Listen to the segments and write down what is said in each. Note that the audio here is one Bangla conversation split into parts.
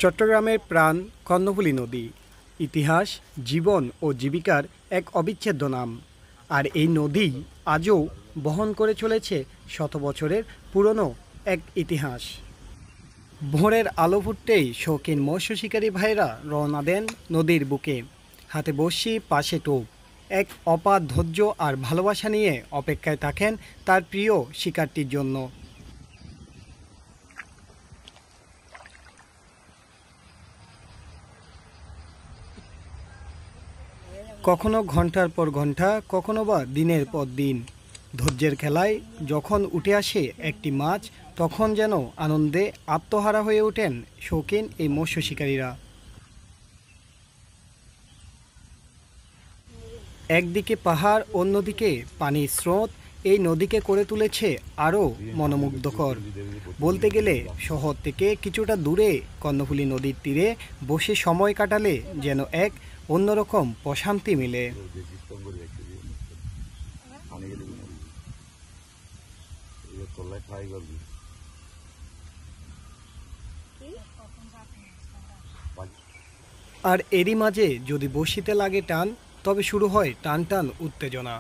চট্টগ্রামের প্রাণ কর্ণফুলী নদী ইতিহাস, জীবন ও জীবিকার এক অবিচ্ছেদ্য নাম। আর এই নদী আজও বহন করে চলেছে শত বছরের পুরনো এক ইতিহাস। ভোরের আলো ফুটতেই শৌখিন মৎস্য শিকারী ভাইরা রওনা দেন নদীর বুকে, হাতে বড়শি, পাশে টোপ। এক অপার ধৈর্য আর ভালোবাসা নিয়ে অপেক্ষায় থাকেন তার প্রিয় শিকারটির জন্য। কখনো ঘন্টার পর ঘন্টা, কখনো বা দিনের পর দিন। ধৈর্যের খেলায় যখন উঠে আসে একটি মাছ, তখন যেন আনন্দে আত্মহারা হয়ে ওঠেন শৌখিন এই মৎস্য শিকারীরা। একদিকে পাহাড়, অন্যদিকে পানির স্রোত এই নদীকে করে তুলেছে আরও মনোমুগ্ধকর। বলতে গেলে শহর থেকে কিছুটা দূরে কর্ণফুলী নদীর তীরে বসে সময় কাটালে যেন এক অন্যরকম প্রশান্তি মিলে। আর এরই মাঝে যদি বসিতে লাগে টান, তবে শুরু হয় টান টান উত্তেজনা।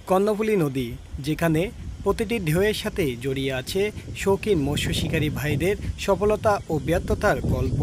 কর্ণফুলী নদী, যেখানে প্রতিটি ঢেউয়ের সাথে জড়িয়ে আছে শৌখিন মৎস্য শিকারী ভাইদের সফলতা ও ব্যর্থতার গল্প।